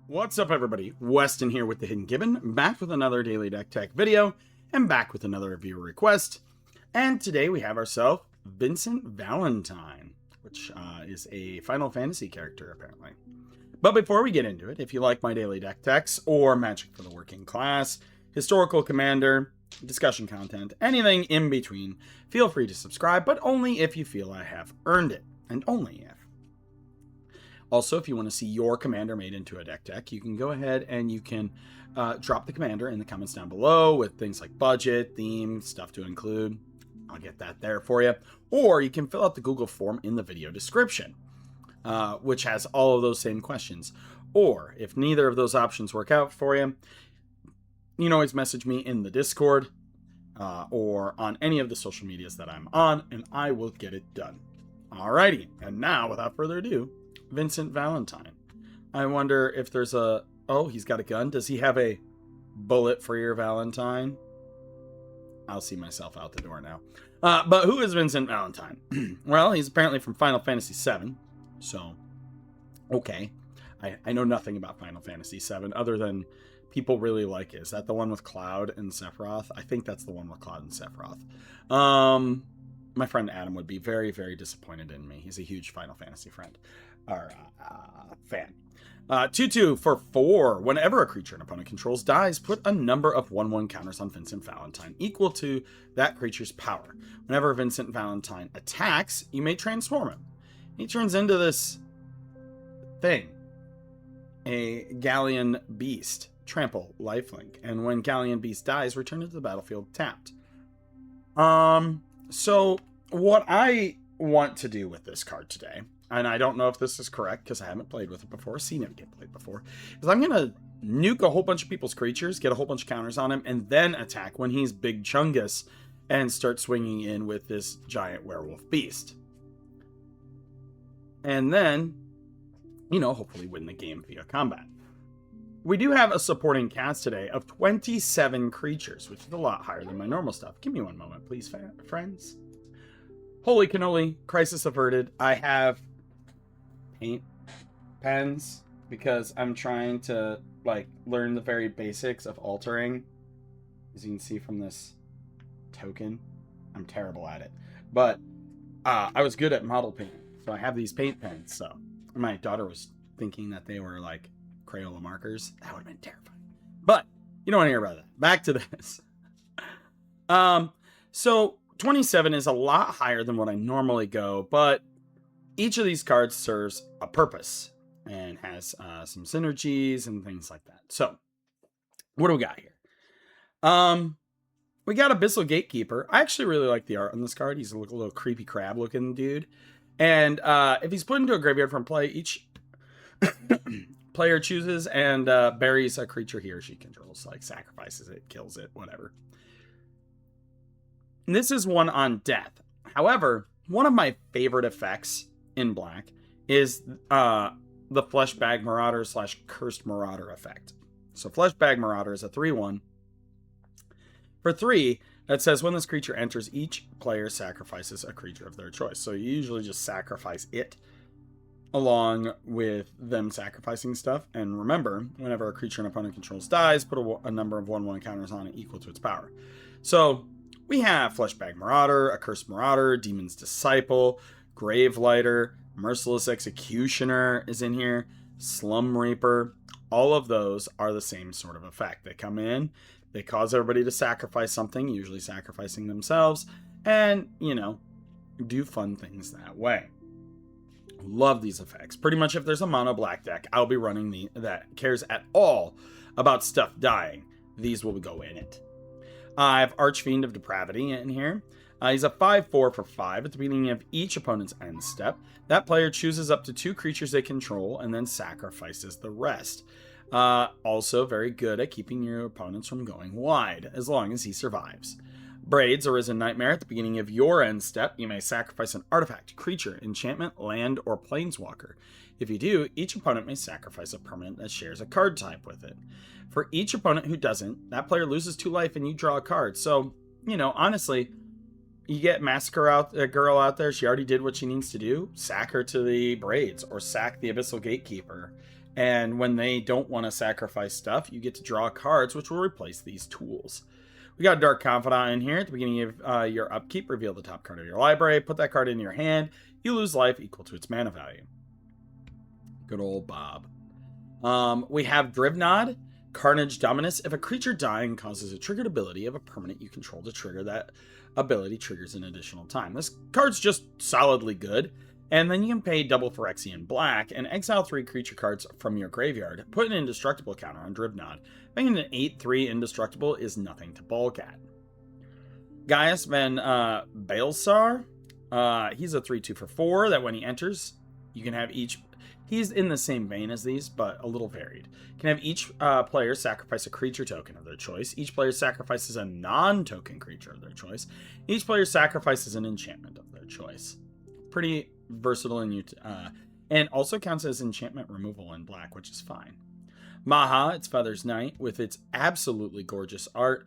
What's up, everybody? Weston here with the Hidden Gibbon, back with another Daily Deck Tech video, and back with another viewer request. And today we have ourselves Vincent Valentine, which is a Final Fantasy character, apparently. But before we get into it, if you like my Daily Deck Techs, or Magic for the Working Class, Historical Commander, discussion content, anything in between, feel free to subscribe, but only if you feel I have earned it, and only if. Also, if you want to see your commander made into a deck tech, you can go ahead and you can drop the commander in the comments down below with things like budget, theme, stuff to include. I'll get that there for you. Or you can fill out the Google form in the video description, which has all of those same questions. Or if neither of those options work out for you, you can always message me in the Discord or on any of the social medias that I'm on, and I will get it done. Alrighty, and now without further ado, Vincent Valentine. I wonder if there's a... Oh, he's got a gun. Does he have a bullet for your Valentine? I'll see myself out the door now. But who is Vincent Valentine? Well, he's apparently from Final Fantasy VII. So, okay. I know nothing about Final Fantasy VII other than people really like it. Is that the one with Cloud and Sephiroth? I think that's the one with Cloud and Sephiroth. My friend Adam would be very, very disappointed in me. He's a huge Final Fantasy friend. Or fan. 2/2 for 4. Whenever a creature an opponent controls dies, put a number of 1/1 counters on Vincent Valentine equal to that creature's power. Whenever Vincent Valentine attacks, you may transform him. He turns into this thing. A Galleon Beast. Trample, lifelink. And when Galleon Beast dies, return it to the battlefield tapped. So what I want to do with this card today, and I don't know if this is correct because I haven't played with it before, seen it get played before, is I'm going to nuke a whole bunch of people's creatures, get a whole bunch of counters on him, and then attack when he's Big Chungus and start swinging in with this giant werewolf beast. And then, hopefully win the game via combat. We do have a supporting cast today of 27 creatures, which is a lot higher than my normal stuff. Give me one moment, please, friends. Holy cannoli, crisis averted. I have paint pens because I'm trying to learn the very basics of altering. As you can see from this token, I'm terrible at it. But I was good at model painting, so I have these paint pens. So my daughter was thinking that they were like Crayola markers. That would have been terrifying. But you don't want to hear about that. Back to this. So 27 is a lot higher than what I normally go, but each of these cards serves a purpose and has some synergies and things like that. So what do we got here? We got Abyssal Gatekeeper. I actually really like the art on this card. He's a little creepy crab looking dude. And if he's put into a graveyard from play, each player chooses and buries a creature he or she controls, like sacrifices it, kills it, whatever. And this is one on death. However, one of my favorite effects in black is the Fleshbag Marauder / Cursed Marauder effect. So Fleshbag Marauder is a 3/1. For 3, that says when this creature enters, each player sacrifices a creature of their choice. So you usually just sacrifice it along with them sacrificing stuff. And remember, whenever a creature an opponent controls dies, put a number of 1/1 counters on it equal to its power. So we have Fleshbag Marauder, a Cursed Marauder, Demon's Disciple, Gravelighter, Merciless Executioner is in here, Slum Reaper. All of those are the same sort of effect. They come in, they cause everybody to sacrifice something, usually sacrificing themselves, and, do fun things that way. Love these effects. Pretty much if there's a mono black deck, I'll be running that cares at all about stuff dying. These will go in it. I have Archfiend of Depravity in here. He's a 5/4 for 5. At the beginning of each opponent's end step, that player chooses up to 2 creatures they control and then sacrifices the rest. Also very good at keeping your opponents from going wide, as long as he survives. Braids, Arisen Nightmare. At the beginning of your end step, you may sacrifice an artifact, creature, enchantment, land, or planeswalker. If you do, each opponent may sacrifice a permanent that shares a card type with it. For each opponent who doesn't, that player loses 2 life and you draw a card. So, honestly, you get Massacre a girl out there, she already did what she needs to do. Sack her to the Braids, or sack the Abyssal Gatekeeper And when they don't want to sacrifice stuff, you get to draw cards which will replace these tools. We got Dark Confidant in here. At the beginning of your upkeep, reveal the top card of your library. Put that card in your hand. You lose life equal to its mana value. Good old Bob. We have Drivnod, Carnage Dominus. If a creature dying causes a triggered ability of a permanent you control to trigger, that ability triggers an additional time. This card's just solidly good. And then you can pay double Phyrexian Black and exile 3 creature cards from your graveyard. Put an indestructible counter on Drivnod. Making an 8/3 indestructible is nothing to balk at. Gaius Van Baelsar. He's a 3/2 for 4 that when he enters, you can have each... He's in the same vein as these, but a little varied. You can have each player sacrifice a creature token of their choice. Each player sacrifices a non-token creature of their choice. Each player sacrifices an enchantment of their choice. Pretty versatile and also counts as enchantment removal in black, which is fine. Maha, it's Feather's Knight, with its absolutely gorgeous art.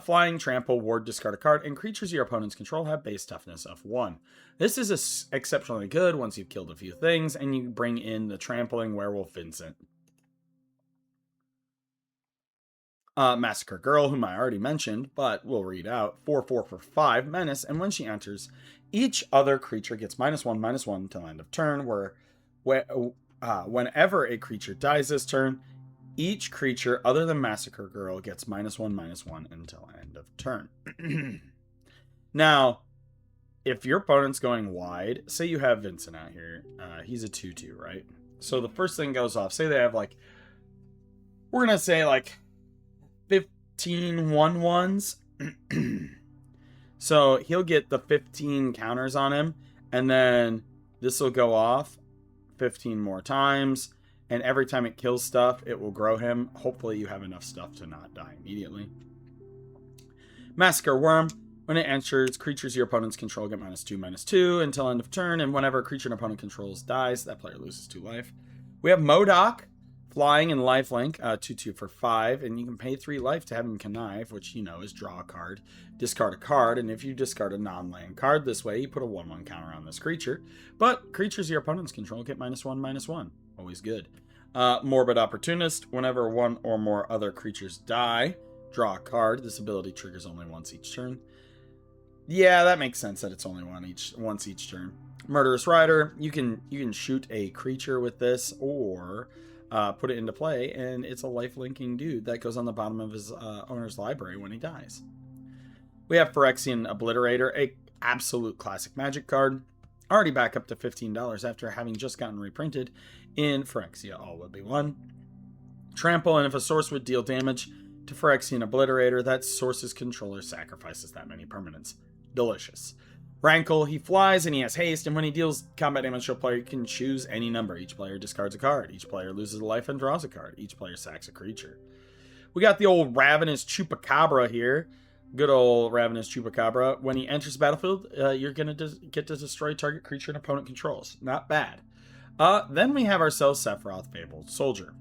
Flying, trample, ward, discard a card, and creatures your opponents control have base toughness of 1. This is exceptionally good once you've killed a few things, and you bring in the trampling werewolf Vincent. Massacre Girl, whom I already mentioned, but we'll read out. 4/4 for 5, menace, and when she enters, each other creature gets -1/-1 until end of turn, whenever a creature dies this turn, each creature other than Massacre Girl gets -1/-1 until end of turn. Now, if your opponent's going wide, say you have Vincent out here, he's a 2/2, right? So the first thing goes off, say they have like, we're going to say like 15 1/1s. So he'll get the 15 counters on him, and then this will go off 15 more times, and every time it kills stuff, it will grow him. Hopefully you have enough stuff to not die immediately. Massacre Worm. When it enters, creatures your opponents control get -2/-2 until end of turn, and whenever a creature an opponent controls dies, that player loses 2 life. We have Modok, flying and lifelink, 2/2 for 5, and you can pay 3 life to have him connive, which you know is draw a card, discard a card, and if you discard a non-land card this way, you put a 1/1 counter on this creature. But creatures your opponents control get -1/-1. Always good. Morbid Opportunist. Whenever one or more other creatures die, draw a card. This ability triggers only once each turn. Yeah, that makes sense that it's only once each turn. Murderous Rider. You can shoot a creature with this, or put it into play, and it's a life-linking dude that goes on the bottom of his owner's library when he dies. We have Phyrexian Obliterator, a absolute classic Magic card. Already back up to $15 after having just gotten reprinted in Phyrexia All Would Be One. Trample, and if a source would deal damage to Phyrexian Obliterator, that source's controller sacrifices that many permanents. Delicious. Rankle, he flies and he has haste, and when he deals combat damage to a player, you can choose any number. Each player discards a card. Each player loses a life and draws a card. Each player sacks a creature. We got the old Ravenous Chupacabra here. Good old Ravenous Chupacabra. When he enters the battlefield, you're going to get to destroy target creature an opponent controls. Not bad. Then we have ourselves Sephiroth, Fabled Soldier.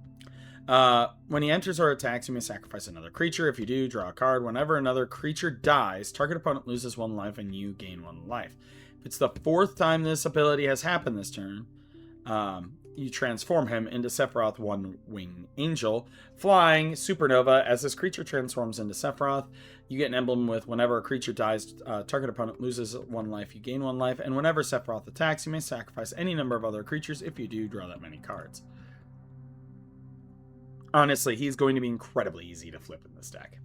When he enters or attacks, you may sacrifice another creature. If you do, draw a card. Whenever another creature dies, target opponent loses 1 life and you gain 1 life. If it's the 4th time this ability has happened this turn, you transform him into Sephiroth One-Wing Angel. Flying, Supernova. As this creature transforms into Sephiroth, you get an emblem with whenever a creature dies, target opponent loses 1 life, you gain 1 life. And whenever Sephiroth attacks, you may sacrifice any number of other creatures. If you do, draw that many cards. Honestly, he's going to be incredibly easy to flip in this deck.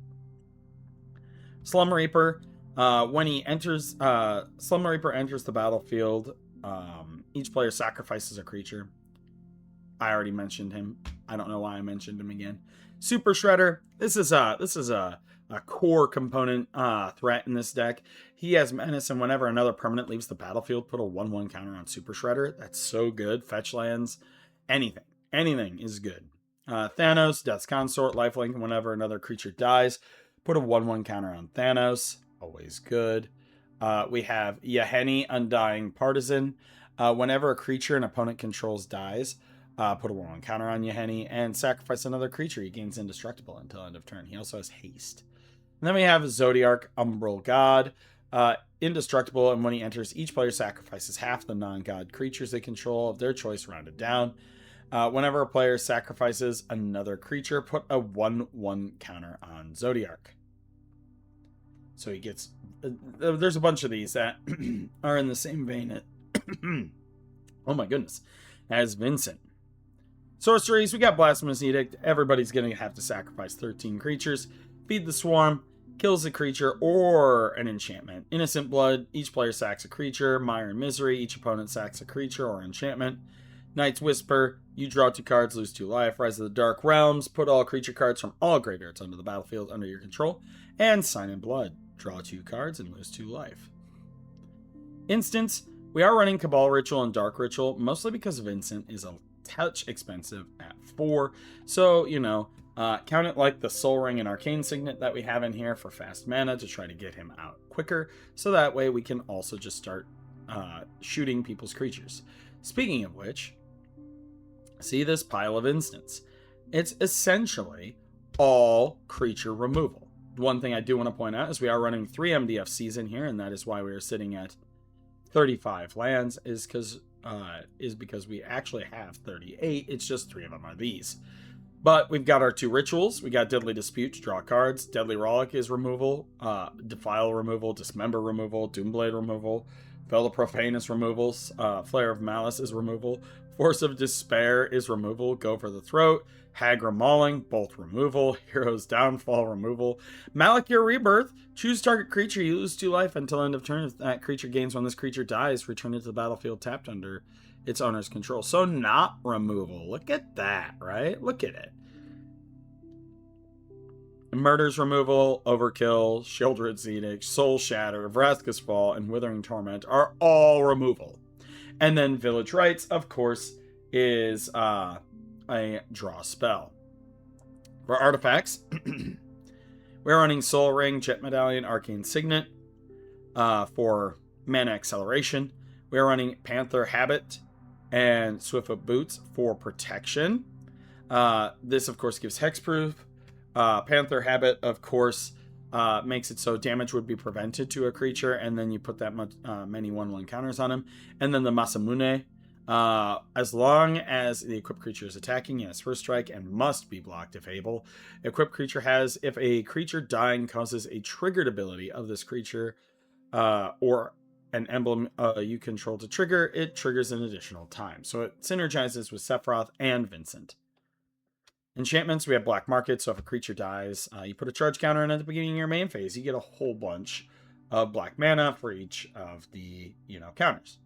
Slum Reaper. When he enters, Slum Reaper enters the battlefield. Each player sacrifices a creature. I already mentioned him. I don't know why I mentioned him again. Super Shredder. This is a core component threat in this deck. He has menace, and whenever another permanent leaves the battlefield, put a 1/1 counter on Super Shredder. That's so good. Fetch lands. Anything is good. Thanos, Death's Consort, lifelink. Whenever another creature dies, put a 1/1 counter on Thanos. Always good. We have Yahenni, Undying Partisan. Whenever a creature an opponent controls dies, put a 1/1 counter on Yahenni and sacrifice another creature. He gains indestructible until end of turn. He also has haste. And then we have Zodiarch, Umbral God. Indestructible, and when he enters, each player sacrifices half the non-god creatures they control of their choice rounded down. Whenever a player sacrifices another creature, put a 1/1 counter on Zodiark. So he gets... there's a bunch of these that are in the same vein oh my goodness, as Vincent. Sorceries, we got Blasphemous Edict. Everybody's going to have to sacrifice 13 creatures. Feed the Swarm, kills a creature or an enchantment. Innocent Blood, each player sacks a creature. Mire and Misery, each opponent sacks a creature or enchantment. Night's Whisper, you draw 2 cards, lose 2 life. Rise of the Dark Realms, put all creature cards from all graveyards onto the battlefield under your control. And Sign in Blood, draw 2 cards and lose 2 life. Instance, we are running Cabal Ritual and Dark Ritual, mostly because Vincent is a touch expensive at 4. So, you know, count it like the Soul Ring and Arcane Signet that we have in here for fast mana to try to get him out quicker. So that way we can also just start shooting people's creatures. Speaking of which, see this pile of instants. It's essentially all creature removal. One thing I do want to point out is we are running 3 MDFCs in here, and that is why we are sitting at 35 lands, is because we actually have 38. It's just 3 of them are these. But we've got our 2 rituals. We got Deadly Dispute to draw cards. Deadly Rollick is removal. Defile removal. Dismember removal. Doomblade removal. Veil of Profane is removals. Flare of Malice is removal. Force of Despair is removal. Go for the Throat. Hagra Mauling, both removal. Hero's Downfall, removal. Malakir Rebirth, choose target creature, you lose 2 life until end of turn. If that creature gains when this creature dies, return it to the battlefield tapped under its owner's control. So not removal. Look at that, right? Look at it. Murder's removal, Overkill, Shieldred's Edict, Soul Shatter, Vraska's Fall, and Withering Torment are all removal. And then Village Rites, of course, is a draw spell. For artifacts, we're running Soul Ring, Jet Medallion, Arcane Signet for mana acceleration. We're running Panther Habit and Swiftfoot Boots for protection. This, of course, gives hexproof. Panther Habit, of course, makes it so damage would be prevented to a creature, and then you put that much, many 1/1 counters on him. And then the Masamune, as long as the equipped creature is attacking, it has first strike and must be blocked if able. Equipped creature has, if a creature dying causes a triggered ability of this creature, or an emblem you control to trigger, it triggers an additional time. So it synergizes with Sephiroth and Vincent. Enchantments, we have Black Market, so if a creature dies, you put a charge counter in at the beginning of your main phase. You get a whole bunch of black mana for each of the, counters.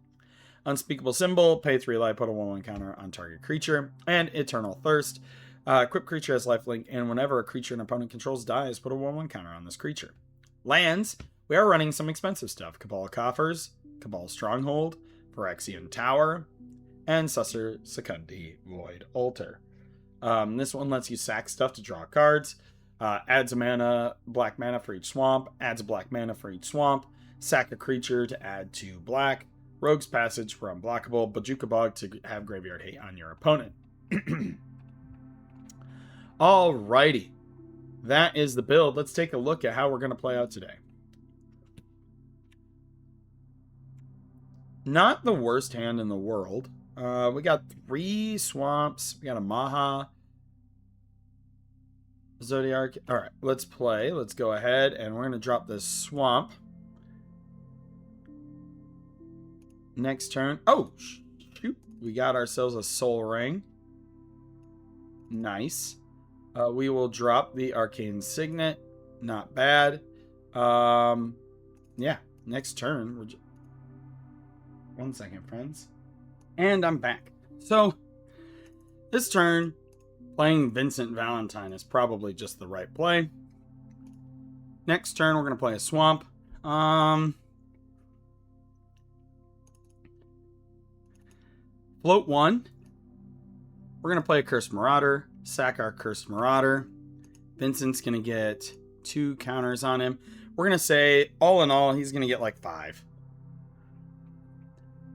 Unspeakable Symbol, pay 3 life, put a 1/1 counter on target creature. And Eternal Thirst, equipped creature has lifelink, and whenever a creature an opponent controls dies, put a 1/1 counter on this creature. Lands, we are running some expensive stuff. Cabal Coffers, Cabal Stronghold, Phyrexian Tower, and Susser Secundi Void Altar. This one lets you sack stuff to draw cards, adds a mana, black mana for each swamp, adds a black mana for each swamp, sack a creature to add 2 black, Rogue's Passage for unblockable, Bajuka Bog to have graveyard hate on your opponent. Alrighty, that is the build. Let's take a look at how we're going to play out today. Not the worst hand in the world. We got 3 swamps. We got a Maha. Zodiark. All right, let's play. Let's go ahead, and we're going to drop this swamp. Next turn. Oh, shoot. We got ourselves a Soul Ring. Nice. We will drop the Arcane Signet. Not bad. Yeah, next turn. One second, friends. And I'm back. So, this turn, playing Vincent Valentine is probably just the right play. Next turn, we're going to play a swamp. Float 1. We're going to play a Cursed Marauder. Sack our Cursed Marauder. Vincent's going to get 2 counters on him. We're going to say, all in all, he's going to get like 5.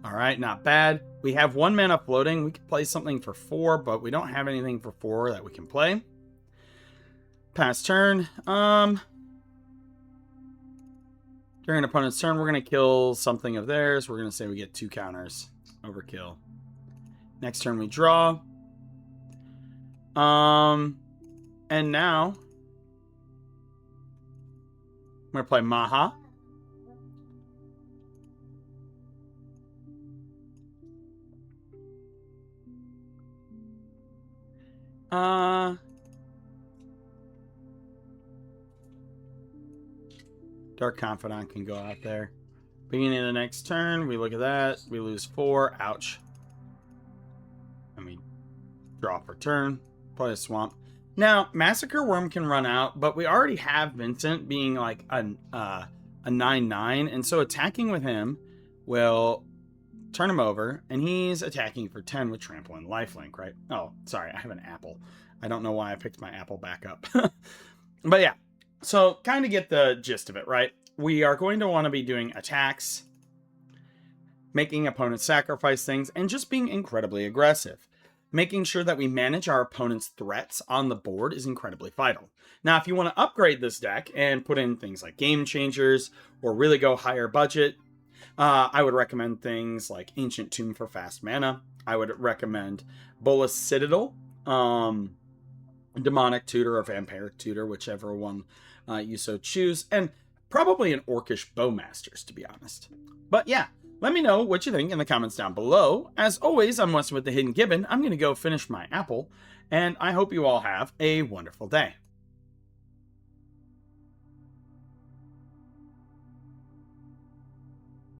All right, not bad. We have 1 mana floating. We could play something for 4, but we don't have anything for 4 that we can play. Pass turn. During an opponent's turn, we're going to kill something of theirs. We're going to say we get 2 counters. Overkill. Next turn, we draw. And now I'm going to play Maha. Dark Confidant can go out there. Beginning of the next turn, we look at that. We lose 4. Ouch. And we draw for turn. Play a Swamp. Now, Massacre Worm can run out, but we already have Vincent being like a 9/9, and so attacking with him will turn him over, and he's attacking for 10 with Trample and Lifelink, right? Oh, sorry, I have an apple. I don't know why I picked my apple back up. But yeah, so kind of get the gist of it, right? We are going to want to be doing attacks, making opponents sacrifice things, and just being incredibly aggressive. Making sure that we manage our opponent's threats on the board is incredibly vital. Now, if you want to upgrade this deck and put in things like Game Changers or really go higher budget, I would recommend things like Ancient Tomb for fast mana. I would recommend Bolas Citadel, Demonic Tutor or Vampiric Tutor, whichever one you so choose, and probably an Orcish Bowmasters, to be honest. But yeah, let me know what you think in the comments down below. As always, I'm Weston with the Hidden Gibbon. I'm going to go finish my apple, and I hope you all have a wonderful day.